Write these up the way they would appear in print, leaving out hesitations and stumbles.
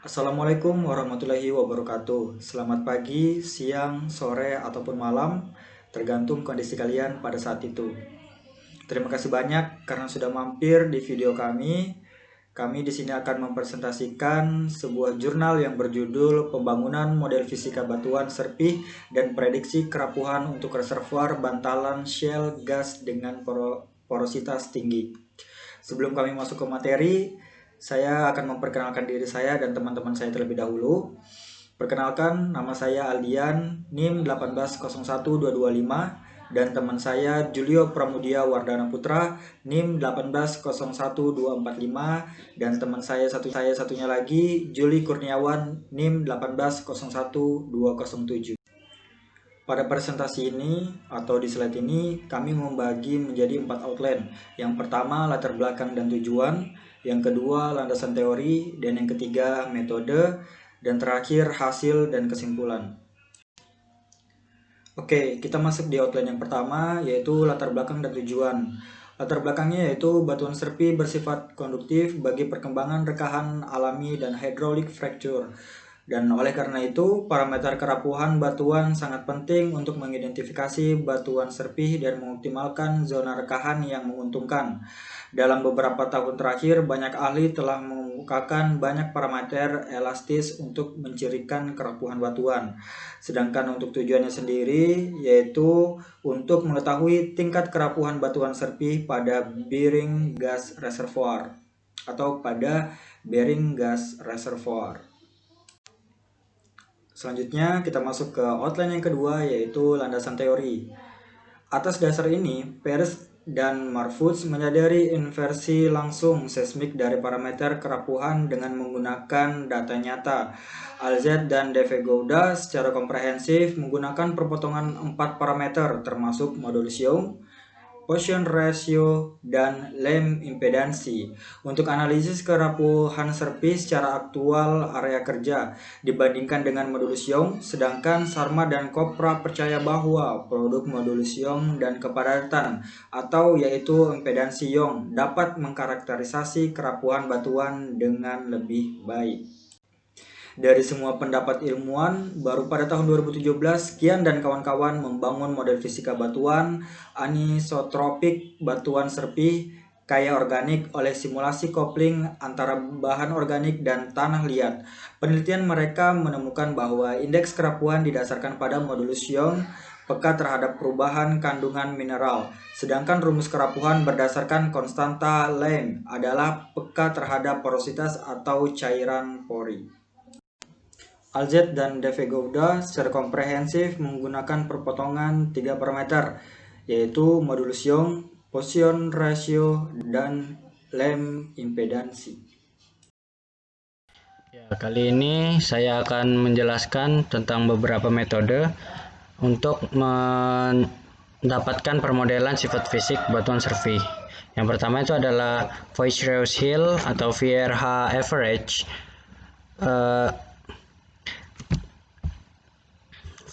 Assalamualaikum warahmatullahi wabarakatuh. Selamat pagi, siang, sore, ataupun malam, tergantung kondisi kalian pada saat itu. Terima kasih banyak karena sudah mampir di video kami. Kami di sini akan mempresentasikan sebuah jurnal yang berjudul Pembangunan Model Fisika Batuan Serpih dan Prediksi Kerapuhan untuk Reservoir Bantalan Shale Gas dengan Porositas Tinggi. Sebelum kami masuk ke materi, saya akan memperkenalkan diri saya dan teman-teman saya terlebih dahulu. Perkenalkan, nama saya Aldian, NIM 1801225, dan teman saya Julio Pramudia Wardana Putra, NIM 1801245, dan teman saya satunya lagi Juli Kurniawan, NIM 1801207. Pada presentasi ini atau di slide ini kami membagi menjadi 4 outline. Yang pertama latar belakang dan tujuan, yang kedua landasan teori, dan yang ketiga metode, dan terakhir hasil dan kesimpulan. Oke, kita masuk di outline yang pertama, yaitu latar belakang dan tujuan. Latar belakangnya yaitu batuan serpi bersifat konduktif bagi perkembangan rekahan alami dan hydraulic fracture. Dan oleh karena itu, parameter kerapuhan batuan sangat penting untuk mengidentifikasi batuan serpih dan mengoptimalkan zona rekahan yang menguntungkan. Dalam beberapa tahun terakhir, banyak ahli telah mengemukakan banyak parameter elastis untuk mencirikan kerapuhan batuan. Sedangkan untuk tujuannya sendiri, yaitu untuk mengetahui tingkat kerapuhan batuan serpih pada bearing gas reservoir atau pada bearing gas reservoir. Selanjutnya kita masuk ke outline yang kedua, yaitu landasan teori. Atas dasar ini, Peirce dan Marfutz menyadari inversi langsung seismik dari parameter kerapuhan dengan menggunakan data nyata. Alzet dan Devegowda secara komprehensif menggunakan perpotongan 4 parameter termasuk modulus Young, Poisson ratio, dan lem impedansi untuk analisis kerapuhan serpih secara aktual area kerja dibandingkan dengan modulus Young, sedangkan Sharma dan Chopra percaya bahwa produk modulus Young dan kepadatan atau yaitu impedansi Young dapat mengkarakterisasi kerapuhan batuan dengan lebih baik. Dari semua pendapat ilmuwan, baru pada tahun 2017, Kian dan kawan-kawan membangun model fisika batuan anisotropik batuan serpih kaya organik oleh simulasi kopling antara bahan organik dan tanah liat. Penelitian mereka menemukan bahwa indeks kerapuhan didasarkan pada modulus Young peka terhadap perubahan kandungan mineral, sedangkan rumus kerapuhan berdasarkan konstanta lem adalah peka terhadap porositas atau cairan pori. Alzet dan Devegowda secara komprehensif menggunakan perpotongan 3 parameter, yaitu modulus Young, Poisson ratio, dan lem impedansi. Kali ini saya akan menjelaskan tentang beberapa metode untuk mendapatkan permodelan sifat fisik batuan serpih. Yang pertama itu adalah Voigt-Roche-Hill atau VRH average.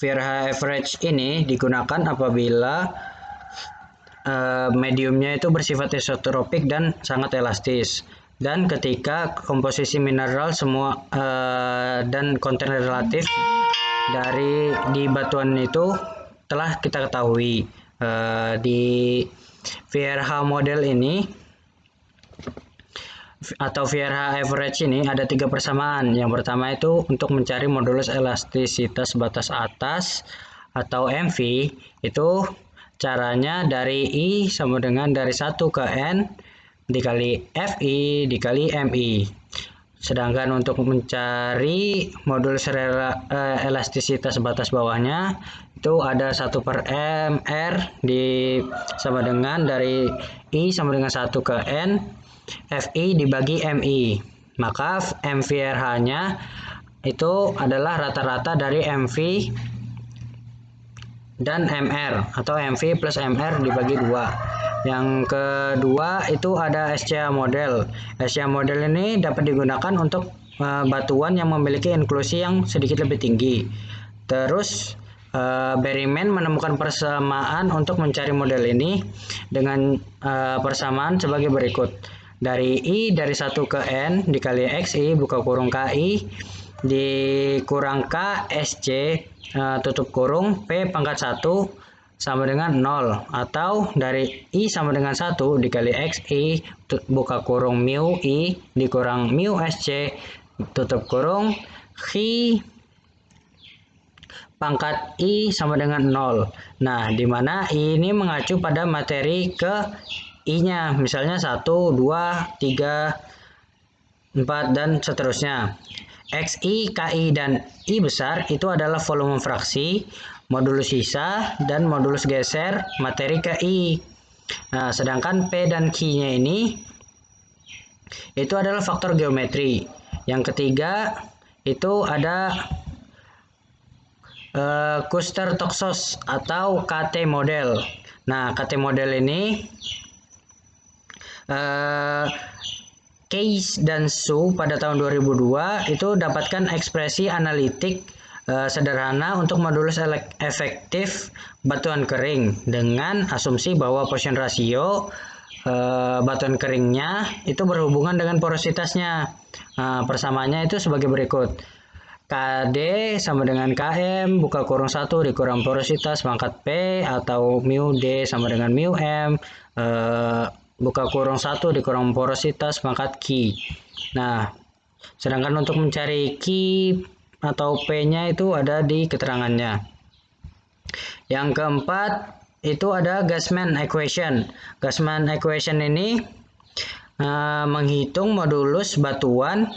VRH average ini digunakan apabila mediumnya itu bersifat isotropik dan sangat elastis, dan ketika komposisi mineral semua dan konten relatif di batuan itu telah kita ketahui. Di VRH model ini atau VRH average ini ada 3 persamaan. Yang pertama itu untuk mencari modulus elastisitas batas atas atau MV, itu caranya dari I sama dengan dari 1 ke N dikali FI dikali MI. Sedangkan untuk mencari modulus elastisitas batas bawahnya itu ada 1 per MR sama dengan dari I sama dengan 1 ke N FI dibagi MI. Maka MVRH-nya itu adalah rata-rata dari MV dan MR atau MV plus MR dibagi 2. Yang kedua itu ada SCA model. SCA model ini dapat digunakan untuk batuan yang memiliki inklusi yang sedikit lebih tinggi. Terus Berryman menemukan persamaan untuk mencari model ini dengan persamaan sebagai berikut. dari I dari 1 ke N dikali XI buka kurung KI dikurang K SC tutup kurung P pangkat 1 sama dengan 0, atau dari I sama dengan 1 dikali XI buka kurung mu I dikurang mu SC tutup kurung Xi pangkat I sama dengan 0. Nah, di mana I ini mengacu pada materi ke I-nya, misalnya 1, 2, 3, 4, dan seterusnya. XI, KI, dan I besar itu adalah volume fraksi, modulus sisa, dan modulus geser materi ke I. Nah, sedangkan P dan Q-nya ini itu adalah faktor geometri. Yang ketiga itu ada Kuster-Toksos atau KT model. Nah, KT model ini Case dan Su pada tahun 2002 itu dapatkan ekspresi analitik sederhana untuk modulus efektif batuan kering dengan asumsi bahwa Poisson ratio batuan keringnya itu berhubungan dengan porositasnya. Persamaannya itu sebagai berikut. KD sama dengan KM buka kurung 1 dikurang porositas pangkat P, atau mu D sama dengan mu M buka kurung 1 dikurang porositas pangkat Q. Nah, sedangkan untuk mencari Q atau P-nya itu ada di keterangannya. Yang keempat itu ada Gassman equation. Gassman equation ini menghitung modulus batuan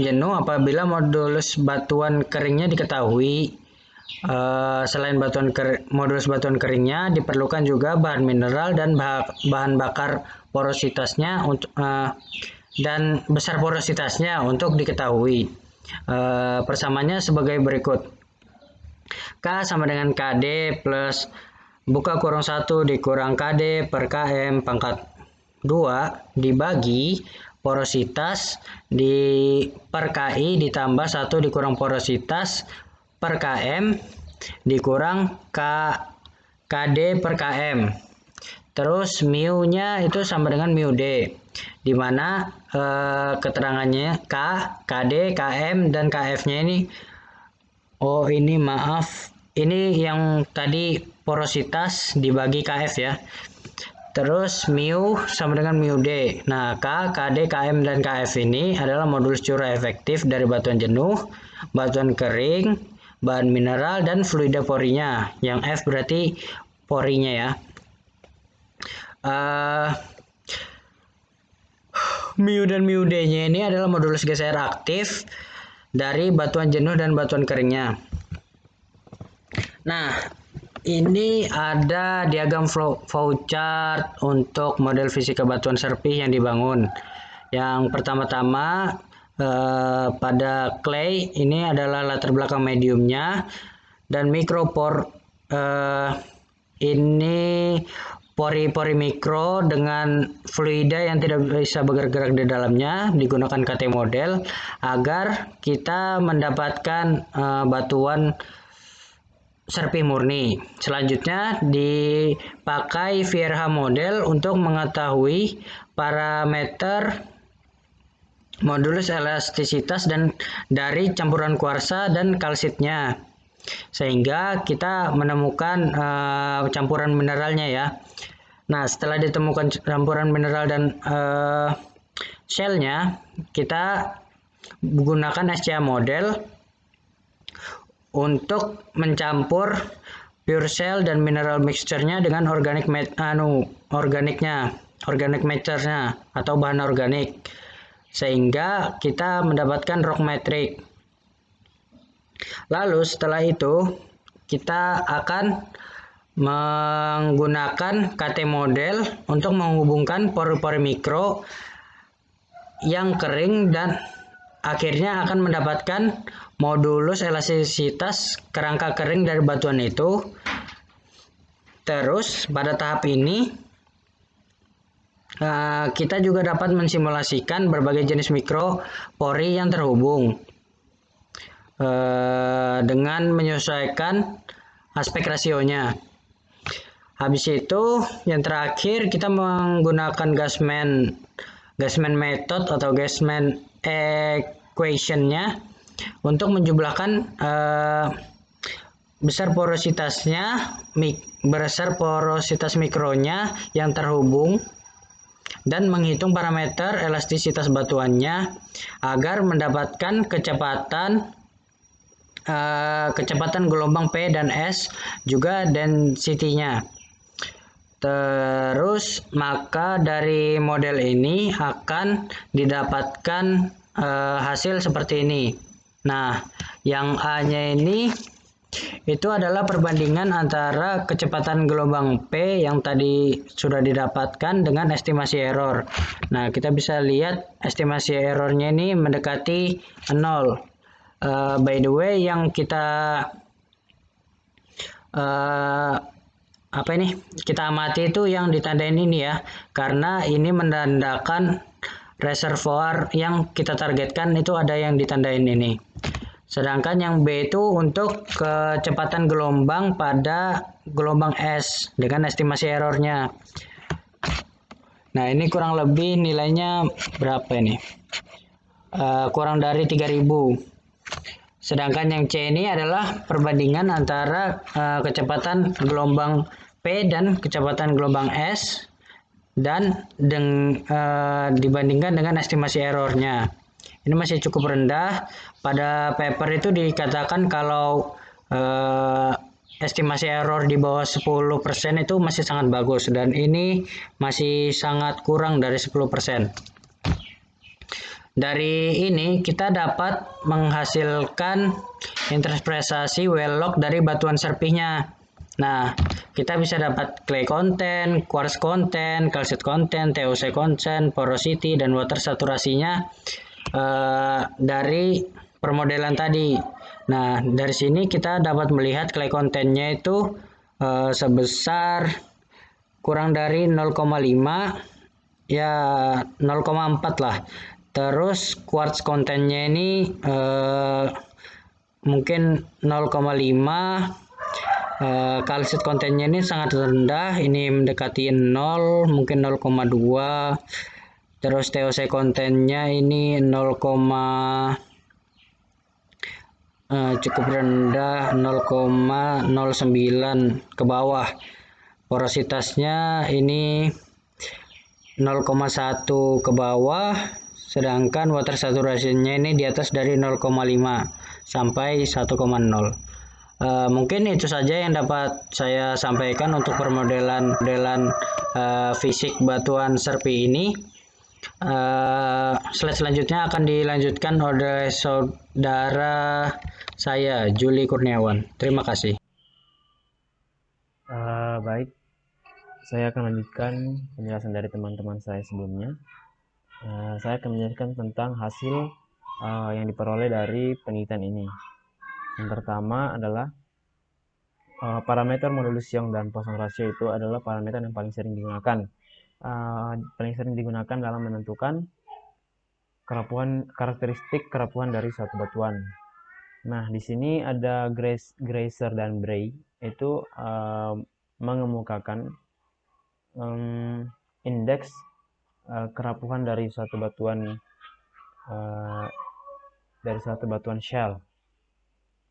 jenuh apabila modulus batuan keringnya diketahui. Selain modulus batuan keringnya diperlukan juga bahan mineral dan bahan bakar porositasnya dan besar porositasnya untuk diketahui. Persamaannya sebagai berikut. K sama dengan KD plus buka kurung 1 dikurang KD per KM pangkat 2 dibagi porositas per KI ditambah 1 dikurang porositas per KM dikurang KD per KM. Terus mu-nya itu sama dengan mu D, di mana keterangannya K, KD, KM, dan KF-nya ini, ini yang tadi porositas dibagi KF ya. Terus mu sama dengan mu D. Nah, K, KD, KM, dan KF ini adalah modulus curah efektif dari batuan jenuh, batuan kering, bahan mineral, dan fluida porinya. Yang F berarti porinya ya. Mu dan mu D-nya ini adalah modulus geser aktif dari batuan jenuh dan batuan keringnya. Nah, ini ada diagram flow chart untuk model fisika batuan serpih yang dibangun. Yang pertama-tama pada clay ini adalah latar belakang mediumnya, dan mikropor ini pori-pori mikro dengan fluida yang tidak bisa bergerak di dalamnya, digunakan KT model agar kita mendapatkan batuan serpih murni. Selanjutnya dipakai Vierha model untuk mengetahui parameter modulus elastisitas dan dari campuran kuarsa dan kalsitnya, sehingga kita menemukan campuran mineralnya ya. Nah, setelah ditemukan campuran mineral dan shellnya, kita menggunakan SCA model untuk mencampur pure shell dan mineral mixture-nya dengan organic matter-nya atau bahan organik, sehingga kita mendapatkan rock matrix. Lalu setelah itu kita akan menggunakan KT model untuk menghubungkan pori-pori mikro yang kering dan akhirnya akan mendapatkan modulus elastisitas kerangka kering dari batuan itu. Terus pada tahap ini kita juga dapat mensimulasikan berbagai jenis mikropori yang terhubung dengan menyesuaikan aspek rasionya. Habis itu yang terakhir kita menggunakan Gasman method atau Gasman equation-nya untuk menjumlahkan besar porositas mikronya yang terhubung dan menghitung parameter elastisitas batuannya agar mendapatkan kecepatan gelombang P dan S juga density-nya. Terus maka dari model ini akan didapatkan hasil seperti ini. Nah, yang A-nya ini itu adalah perbandingan antara kecepatan gelombang P yang tadi sudah didapatkan dengan estimasi error. Nah, kita bisa lihat estimasi errornya ini mendekati 0. By the way, yang kita kita amati itu yang ditandain ini ya, karena ini menandakan reservoir yang kita targetkan itu ada yang ditandain ini. Sedangkan yang B itu untuk kecepatan gelombang pada gelombang S dengan estimasi errornya. Nah, ini kurang lebih nilainya berapa ini? Kurang dari 3000. Sedangkan yang C ini adalah perbandingan antara kecepatan gelombang P dan kecepatan gelombang S dan dibandingkan dengan estimasi errornya. Ini masih cukup rendah. Pada paper itu dikatakan kalau estimasi error di bawah 10% itu masih sangat bagus, dan ini masih sangat kurang dari 10%. Dari ini kita dapat menghasilkan interpretasi well log dari batuan serpihnya. Nah, kita bisa dapat clay content, quartz content, calcite content, TOC content, porosity, dan water saturasinya dari permodelan tadi. Nah, dari sini kita dapat melihat clay contentnya itu sebesar kurang dari 0,5, ya 0,4 lah. Terus quartz contentnya ini mungkin 0,5. Calcite kontennya ini sangat rendah, ini mendekati 0, mungkin 0,2. Terus TOC kontennya ini 0, cukup rendah, 0,09 ke bawah. Porositasnya ini 0,1 ke bawah, sedangkan water saturasinya ini di atas dari 0,5 sampai 1,0. Mungkin itu saja yang dapat saya sampaikan untuk permodelan fisik batuan serpi ini. Slide selanjutnya akan dilanjutkan oleh saudara saya, Juli Kurniawan. Terima kasih. Baik, saya akan lanjutkan penjelasan dari teman-teman saya sebelumnya. Saya akan menjelaskan tentang hasil yang diperoleh dari penelitian ini. Yang pertama adalah parameter modulus Young dan Poisson ratio itu adalah parameter yang paling sering digunakan. Paling sering digunakan dalam menentukan karakteristik kerapuhan dari suatu batuan. Nah, di sini ada Grazer dan Bray itu mengemukakan indeks kerapuhan dari suatu batuan shell.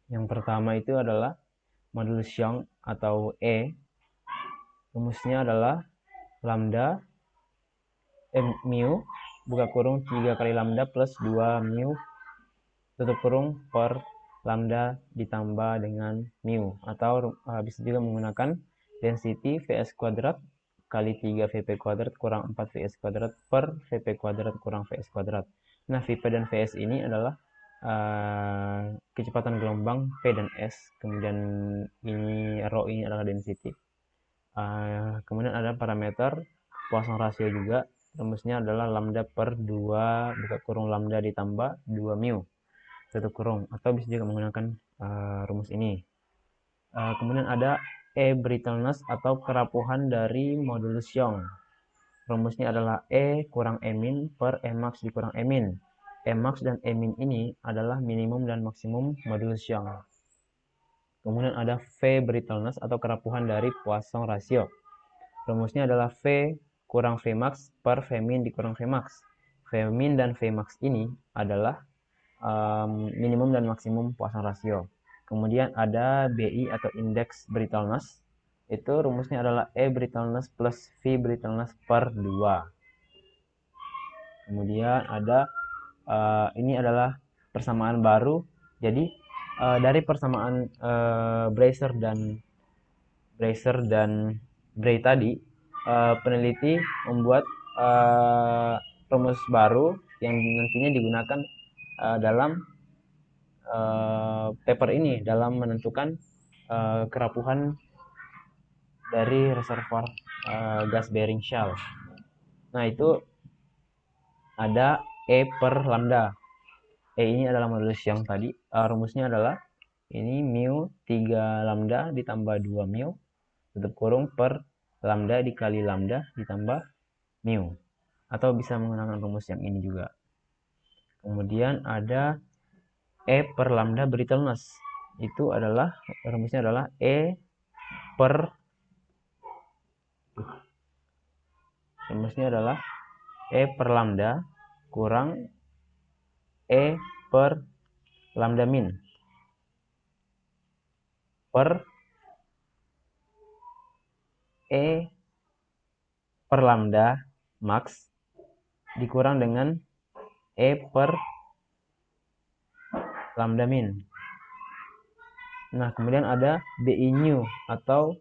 Yang pertama itu adalah modulus Young atau E. Rumusnya adalah lambda mu buka kurung 3 kali lambda plus 2 mu tutup kurung per lambda ditambah dengan mu, atau bisa juga menggunakan density Vs kuadrat kali 3 Vp kuadrat kurang 4 Vs kuadrat per Vp kuadrat kurang Vs kuadrat. Nah, Vp dan Vs ini adalah kecepatan gelombang P dan S, kemudian ini rho ini adalah density. Kemudian ada parameter Poisson ratio juga, rumusnya adalah lambda per 2 buka kurung lambda ditambah 2 mu tutup kurung, atau bisa juga menggunakan rumus ini. Kemudian ada E brittleness atau kerapuhan dari modulus Young. Rumusnya adalah E kurang E min per E max dikurang E min. E max dan E min ini adalah minimum dan maksimum modulus Young. Kemudian ada V brittleness atau kerapuhan dari Poisson ratio. Rumusnya adalah V kurang Vmax per Vmin dikurang Vmax. Vmin dan Vmax ini adalah minimum dan maksimum Poisson ratio. Kemudian ada BI atau indeks brittleness. Itu rumusnya adalah E brittleness plus V brittleness per 2. Kemudian ada ini adalah persamaan baru. Jadi dari persamaan Bracer dan Bray tadi, peneliti membuat rumus baru yang nantinya digunakan dalam paper ini dalam menentukan kerapuhan dari reservoir gas bearing shell. Nah, itu ada E per lambda. E ini adalah modulus yang tadi. Rumusnya adalah ini mu 3 lambda ditambah 2 mu tutup kurung per lambda dikali lambda ditambah mu. Atau bisa menggunakan rumus yang ini juga. Kemudian ada E per lambda brittleness. Itu adalah rumusnya adalah E per lambda kurang E per lambda min per E per lambda max dikurang dengan E per lambda min. Nah, kemudian ada BI new atau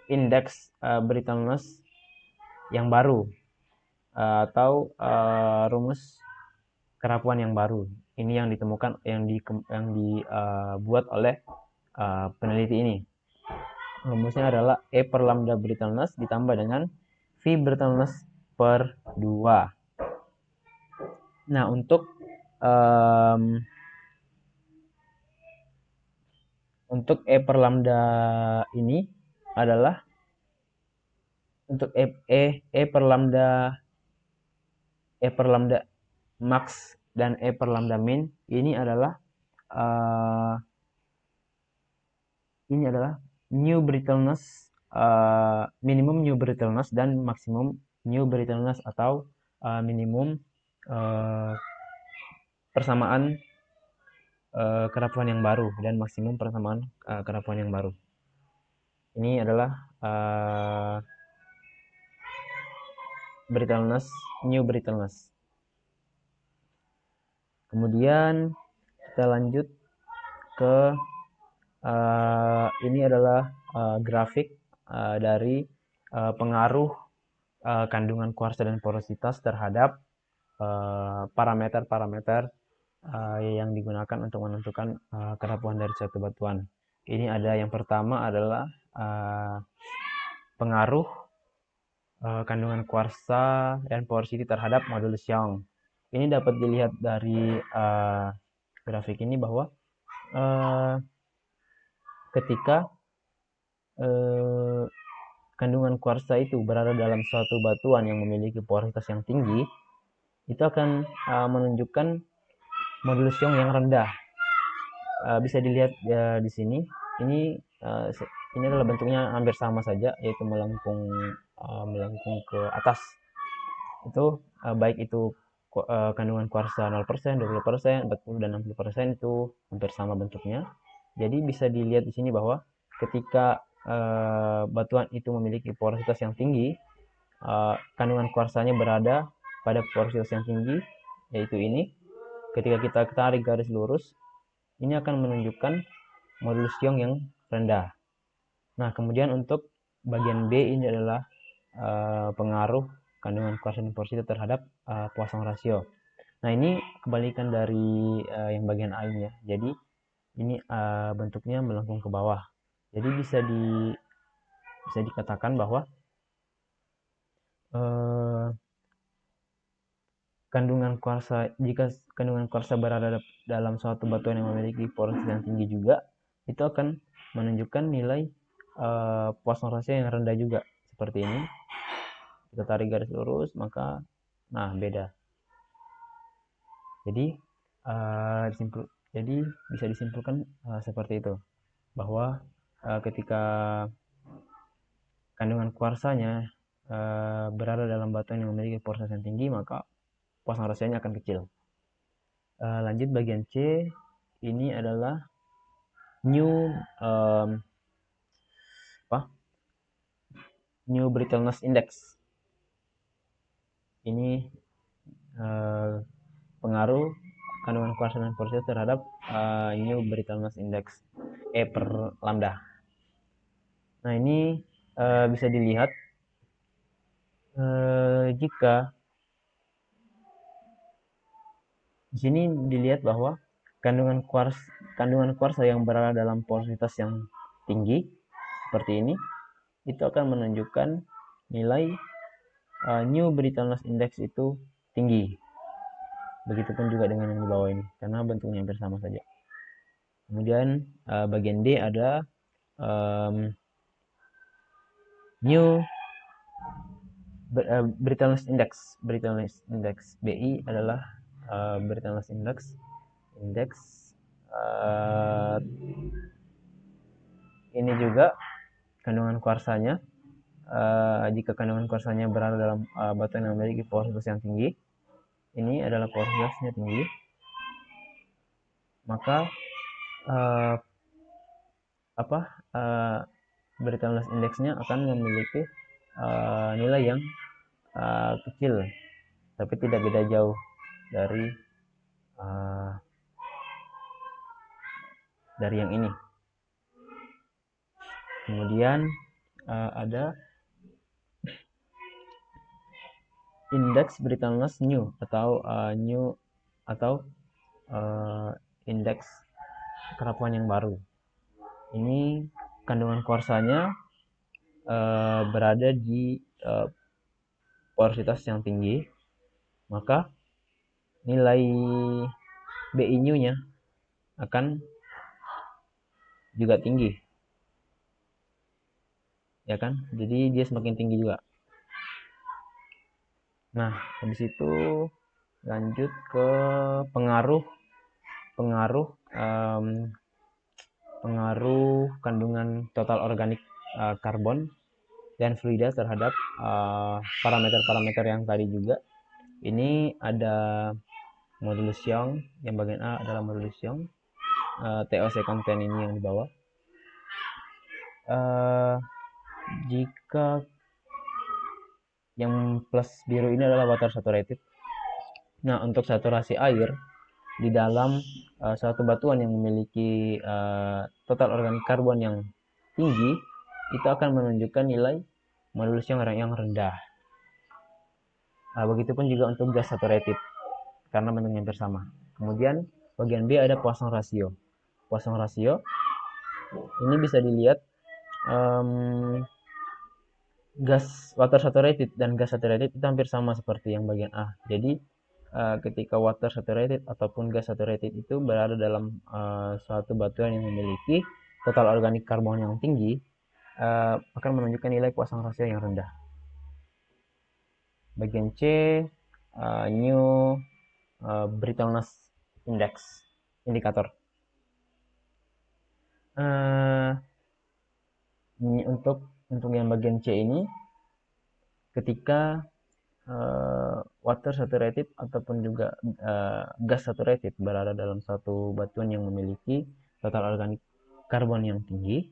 indeks brittleness yang baru atau rumus kerapuhan yang baru. Ini yang ditemukan yang dibuat oleh peneliti ini. Rumusnya adalah E per lambda brittleness ditambah dengan V brittleness per 2. Nah, untuk E per lambda ini adalah untuk E per lambda max dan E per lambda min ini adalah new brittleness, minimum new brittleness dan maksimum new brittleness atau minimum persamaan kerapuhan yang baru dan maksimum persamaan kerapuhan yang baru. Ini adalah brittleness, new brittleness. Kemudian kita lanjut ke ini adalah grafik dari pengaruh kandungan kuarsa dan porositas terhadap parameter-parameter yang digunakan untuk menentukan kerapuhan dari suatu batuan. Ini ada yang pertama adalah pengaruh kandungan kuarsa dan porosity terhadap modulus Young. Ini dapat dilihat dari grafik ini bahwa ketika kandungan kuarsa itu berada dalam suatu batuan yang memiliki porositas yang tinggi, itu akan menunjukkan modulus Young yang rendah. Bisa dilihat di sini. Ini adalah bentuknya hampir sama saja, yaitu melengkung ke atas. Itu baik itu kandungan kuarsa 0%, 20%, 40 dan 60% itu hampir sama bentuknya. Jadi bisa dilihat di sini bahwa ketika batuan itu memiliki porositas yang tinggi, kandungan kuarsanya berada pada porositas yang tinggi, yaitu ini. Ketika kita tarik garis lurus, ini akan menunjukkan modulus Young yang rendah. Nah, kemudian untuk bagian B ini adalah pengaruh kandungan kuarsa dan porosity terhadap Poisson ratio. Nah, ini kebalikan dari yang bagian A ini ya. Jadi ini bentuknya melengkung ke bawah. Jadi bisa dikatakan bahwa jika kandungan kuarsa berada dalam suatu batuan yang memiliki porositas yang tinggi juga, itu akan menunjukkan nilai Poisson ratio yang rendah juga. Seperti ini. Kita tarik garis lurus, maka beda. Jadi Jadi bisa disimpulkan seperti itu, bahwa ketika kandungan kuarsanya berada dalam batuan yang memiliki porositas yang tinggi, maka Poisson rasionya akan kecil. Lanjut bagian C, ini adalah new new brittleness index. Ini pengaruh kandungan kuarsa dan porositas terhadap new brittleness index E per lambda. Nah, ini bisa dilihat jika di sini dilihat bahwa kandungan kuarsa yang berada dalam porositas yang tinggi seperti ini itu akan menunjukkan nilai new brittleness index itu tinggi. Begitupun juga dengan yang di bawah ini karena bentuknya hampir sama saja. Kemudian bagian D ada new brittleness index. Brittleness index BI adalah brittleness index ini juga kandungan kuarsanya. Jika kandungan kuarsanya berada dalam batuan yang memiliki porositas yang tinggi, ini adalah porositasnya tinggi, maka brittleness indeksnya akan memiliki nilai yang kecil, tapi tidak beda jauh dari yang ini. Kemudian ada indeks brittleness new atau indeks kerapuan yang baru. Ini kandungan kuarsanya berada di porositas yang tinggi, maka nilai BI new-nya akan juga tinggi, ya kan? Jadi dia semakin tinggi juga. Nah, habis itu lanjut ke pengaruh kandungan total organik karbon dan fluida terhadap parameter-parameter yang tadi juga. Ini ada modulus Young, yang bagian A adalah modulus Young, TOC konten ini yang di bawah. Jika yang plus biru ini adalah water saturated. Nah, untuk saturasi air di dalam suatu batuan yang memiliki total organik karbon yang tinggi, itu akan menunjukkan nilai modulus yang rendah. Begitupun juga untuk gas saturated, karena bentuknya hampir sama. Kemudian bagian B ada Poisson ratio. Poisson ratio ini bisa dilihat gas water saturated dan gas saturated itu hampir sama seperti yang bagian A. Jadi ketika water saturated ataupun gas saturated itu berada dalam suatu batuan yang memiliki total organik karbon yang tinggi, akan menunjukkan nilai Poisson ratio yang rendah. Bagian C, new brittleness index indikator. Ini untuk yang bagian C ini, ketika water saturated ataupun juga gas saturated berada dalam satu batuan yang memiliki total organik karbon yang tinggi,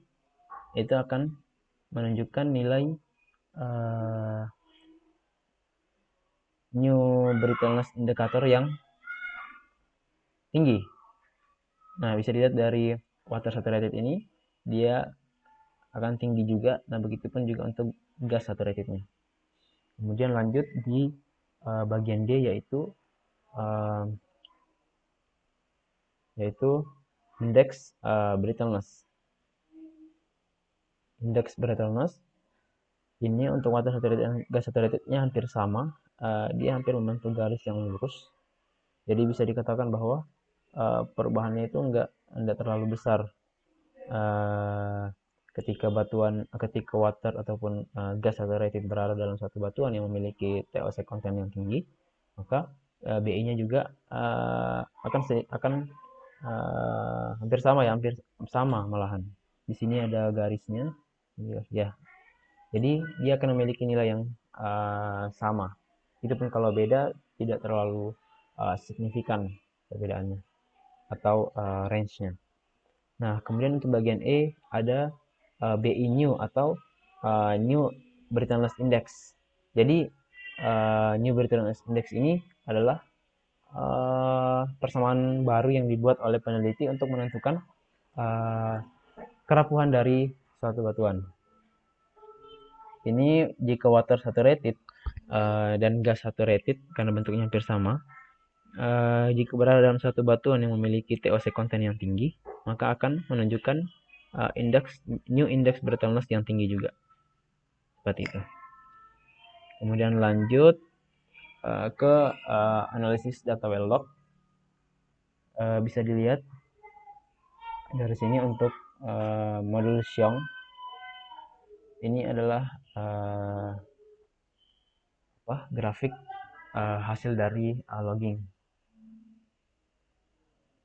itu akan menunjukkan nilai new brittleness indikator yang tinggi. Nah, bisa dilihat dari water saturated ini, dia akan tinggi juga. Nah, begitupun juga untuk gas saturatednya. Kemudian lanjut di bagian D, yaitu indeks brittleness. Indeks brittleness ini untuk water saturated dan gas saturatednya hampir sama. Dia hampir membentuk garis yang lurus. Jadi bisa dikatakan bahwa perubahannya itu enggak terlalu besar ketika water ataupun gas saturated berada dalam satu batuan yang memiliki TOC konten yang tinggi, maka BI-nya juga akan hampir sama ya, hampir sama malahan. Di sini ada garisnya, ya. Jadi dia akan memiliki nilai yang sama. Itu pun kalau beda tidak terlalu signifikan perbedaannya atau range-nya. Nah, kemudian untuk bagian E ada BI new atau new Brittleiness Index. Jadi new Brittleiness Index ini adalah persamaan baru yang dibuat oleh peneliti untuk menentukan kerapuhan dari suatu batuan. Ini jika water saturated dan gas saturated karena bentuknya hampir sama. Jika berada dalam satu batuan yang memiliki TOC content yang tinggi, maka akan menunjukkan new index brittleness yang tinggi juga. Seperti itu. Kemudian lanjut ke analisis data well log. Bisa dilihat dari sini untuk modul Xiong. Ini adalah grafik hasil dari logging.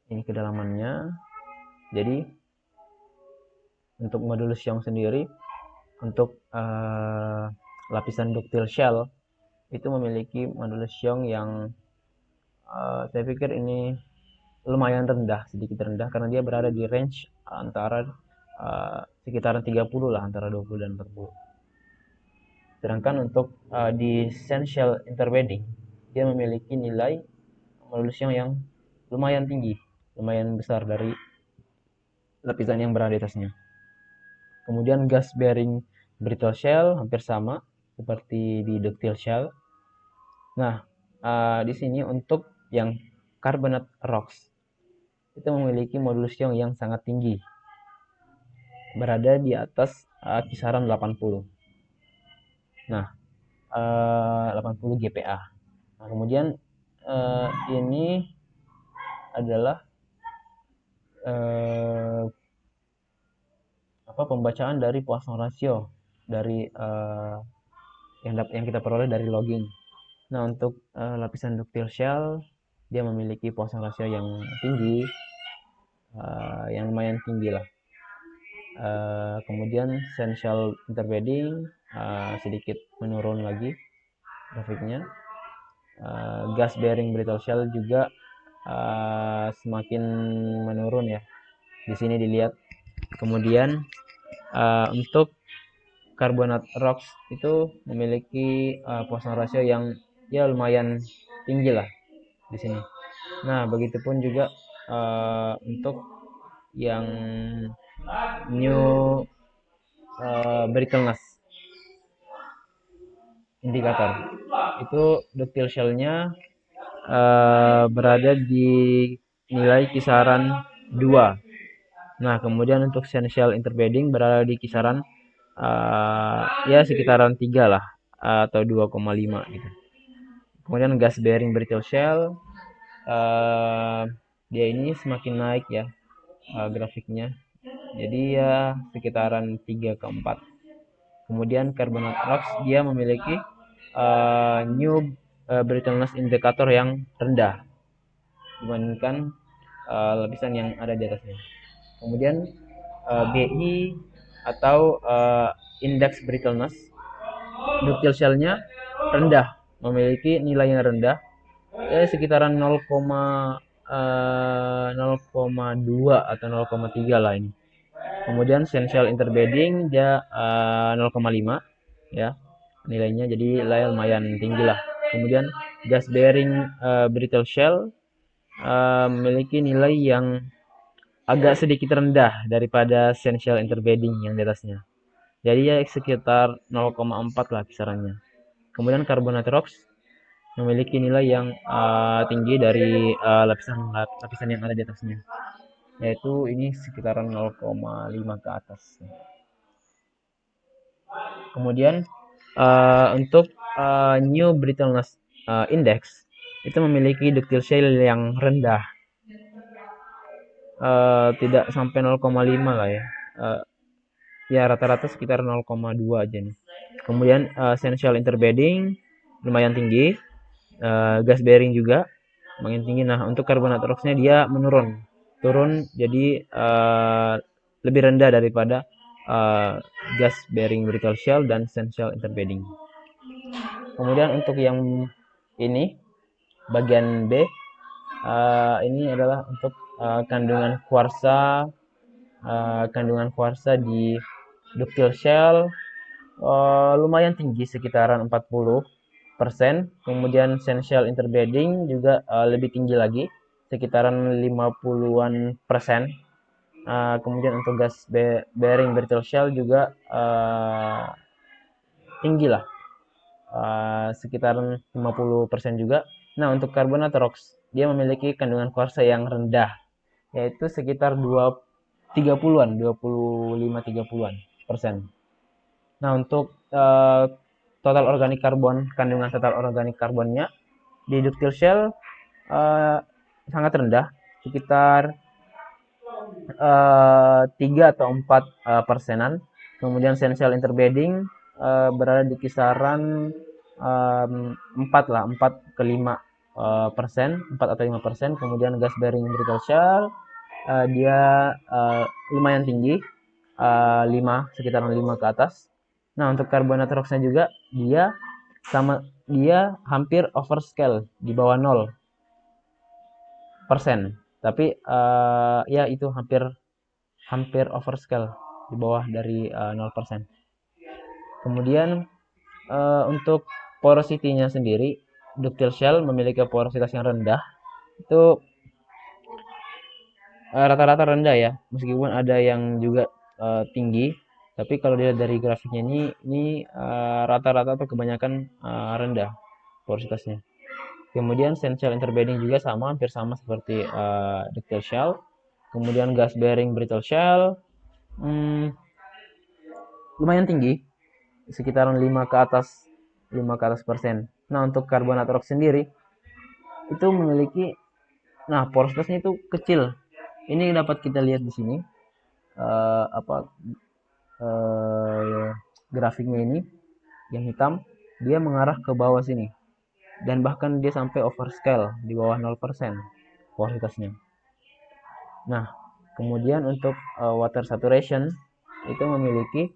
Ini kedalamannya. Jadi untuk modul Xiong sendiri, untuk lapisan ductile shell itu memiliki modul Xiong yang saya pikir ini lumayan rendah, sedikit rendah, karena dia berada di range antara sekitaran 30 lah, antara 20 dan 40. Sedangkan untuk di sand shell interbedding, dia memiliki nilai modul Xiong yang lumayan tinggi, lumayan besar dari lapisan yang berada di atasnya. Kemudian gas bearing brittle shell hampir sama seperti di ductile shell. Nah, di sini untuk yang carbonate rocks itu memiliki modul Xiong yang sangat tinggi, berada di atas kisaran 80. Nah, 80 GPa. Nah, kemudian ini adalah pembacaan dari Poisson ratio dari yang kita peroleh dari logging. Nah, untuk lapisan ductile shell dia memiliki Poisson ratio yang tinggi, yang lumayan tinggi lah. Kemudian sand shell interbedding sedikit menurun lagi grafiknya. Gas bearing brittle shell juga semakin menurun ya. Di sini dilihat. Kemudian untuk carbonate rocks itu memiliki Poisson ratio yang ya lumayan tinggi lah di sini. Nah, begitupun juga untuk yang new brittleness indikator itu ductile shell-nya berada di nilai kisaran 2. Nah, kemudian untuk sand shell interbedding berada di kisaran ya sekitaran 3 lah, atau 2,5 gitu. Kemudian gas bearing brittle shell dia ini semakin naik ya grafiknya. Jadi ya sekitaran 3 ke 4. Kemudian carbonate rocks dia memiliki new brittleness indikator yang rendah dibandingkan lapisan yang ada di atasnya. Kemudian BI atau index brittleness ductile shell-nya rendah, memiliki nilai yang rendah, ya sekitaran 0,2 atau 0,3 lah ini. Kemudian sand shell interbedding dia 0,5 ya nilainya, jadi lumayan tinggi lah. Kemudian gas bearing brittle shell memiliki nilai yang agak sedikit rendah daripada sand shell interbedding yang di atasnya. Jadi ya sekitar 0,4 lah kisarannya. Kemudian carbonate rocks memiliki nilai yang tinggi dari lapisan yang ada di atasnya, yaitu ini sekitaran 0,5 ke atas. Kemudian untuk new brittleness index itu memiliki ductile shell yang rendah, tidak sampai 0,5 lah ya. Ya rata-rata sekitar 0,2 aja nih. Kemudian sand shell interbedding lumayan tinggi, gas bearing juga lumayan tinggi. Nah, untuk carbonate rocks-nya dia menurun turun jadi lebih rendah daripada gas bearing brittle shell dan sand shell interbedding. Kemudian untuk yang ini bagian B, ini adalah untuk kandungan kuarsa di ductile shell lumayan tinggi, sekitaran 40%. Kemudian sand shell interbedding juga lebih tinggi lagi, sekitaran 50-an persen. Kemudian untuk gas bearing brittle shell juga tinggi lah, sekitaran 50% juga. Nah, untuk carbonate rocks, dia memiliki kandungan kuarsa yang rendah, yaitu sekitar 30-an, 25-30-an persen. Nah, untuk total organik karbon, kandungan total organik karbonnya di ductile shell sangat rendah, sekitar 3 atau 4 persenan. Kemudian sand shell interbedding berada di kisaran 4 lah, 4 ke 5 persen, 4 atau 5%. Kemudian gas bearing brittle shell dia lumayan tinggi, 5, sekitaran 5 ke atas. Nah, untuk carbonate rocks-nya juga dia hampir overscale, di bawah 0%. Tapi ya itu hampir overscale, di bawah dari 0%. Kemudian untuk porosity-nya sendiri, ductile shell memiliki porositas yang rendah. Itu rata-rata rendah ya, meskipun ada yang juga tinggi, tapi kalau dilihat dari grafiknya ini rata-rata atau kebanyakan rendah porositasnya. Kemudian sand shell interbedding juga hampir sama seperti ductile shell. Kemudian gas bearing brittle shell lumayan tinggi, sekitaran 5 ke atas persen. Nah, untuk carbonate rock sendiri itu memiliki, porositasnya itu kecil. Ini dapat kita lihat di sini grafiknya ini yang hitam, dia mengarah ke bawah sini, dan bahkan dia sampai overscale, di bawah 0% porositasnya. Nah, kemudian untuk water saturation itu memiliki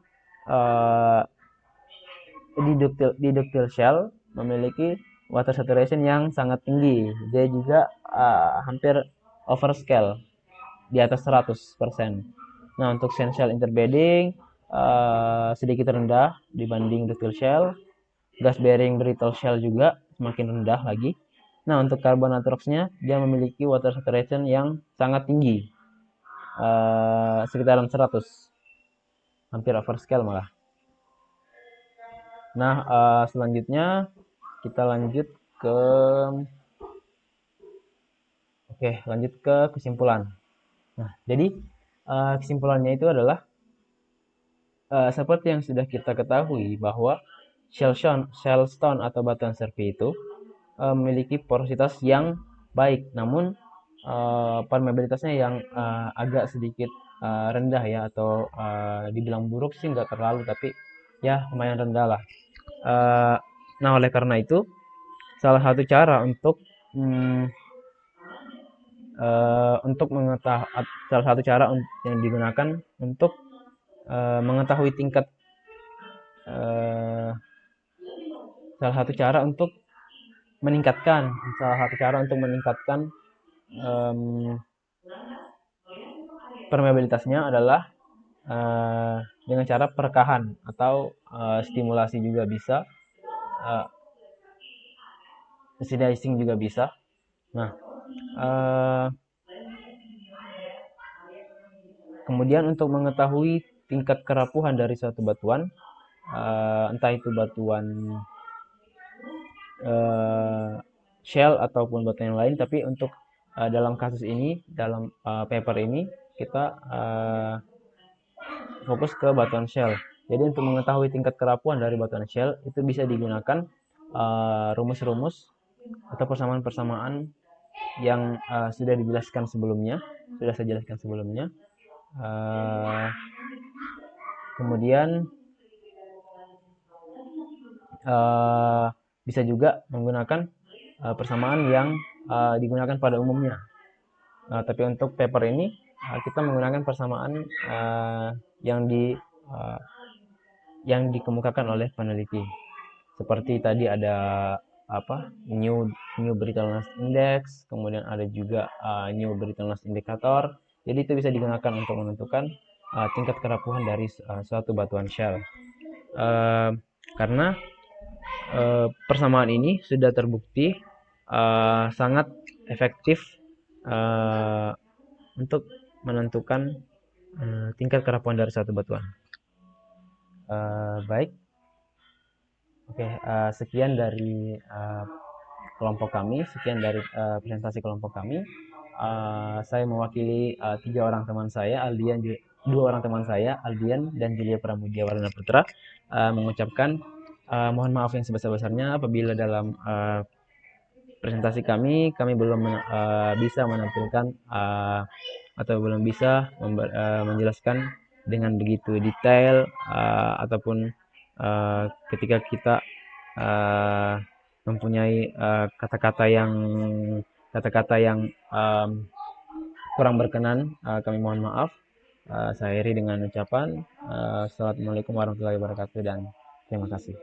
di ductile shell memiliki water saturation yang sangat tinggi. Dia juga hampir overscale, di atas 100%. Nah, untuk sand shell interbedding sedikit rendah dibanding ductile shell. Gas bearing brittle shell juga semakin rendah lagi. Nah, untuk carbonate rocks-nya dia memiliki water saturation yang sangat tinggi, sekitaran 100, hampir overscale malah. Nah, selanjutnya kita lanjut ke kesimpulan. Nah, jadi kesimpulannya itu adalah seperti yang sudah kita ketahui bahwa shellstone atau batuan serpi itu memiliki porositas yang baik, namun permeabilitasnya yang agak sedikit rendah ya, atau dibilang buruk sih nggak terlalu, tapi ya lumayan rendah lah. Nah, oleh karena itu salah satu cara untuk salah satu cara yang digunakan untuk mengetahui tingkat salah satu cara untuk meningkatkan permeabilitasnya adalah dengan cara perekahan atau stimulasi juga bisa, acidizing juga bisa. Nah, kemudian untuk mengetahui tingkat kerapuhan dari suatu batuan, entah itu batuan shell ataupun batuan yang lain, tapi untuk dalam kasus ini, dalam paper ini kita fokus ke batuan shell. Jadi untuk mengetahui tingkat kerapuhan dari batuan shell itu bisa digunakan rumus-rumus atau persamaan-persamaan yang sudah saya jelaskan sebelumnya. Kemudian bisa juga menggunakan persamaan yang digunakan pada umumnya. Tapi untuk paper ini kita menggunakan persamaan yang di uh, yang dikemukakan oleh peneliti. Seperti tadi ada new brittleness index, kemudian ada juga new brittleness indicator. Jadi itu bisa digunakan untuk menentukan tingkat kerapuhan dari suatu batuan shell. Karena persamaan ini sudah terbukti sangat efektif untuk menentukan tingkat kerapuhan dari suatu batuan. Baik, oke, sekian dari kelompok kami, sekian dari presentasi kelompok kami. Saya mewakili tiga orang teman saya, dua orang teman saya, Aldian dan Julia Pramudia Wardana Putra, mengucapkan mohon maaf yang sebesar-besarnya apabila dalam presentasi kami belum bisa menampilkan atau belum bisa menjelaskan dengan begitu detail ataupun ketika kita mempunyai kata-kata yang kurang berkenan, kami mohon maaf. Saya akhiri dengan ucapan Assalamualaikum warahmatullahi wabarakatuh dan terima kasih.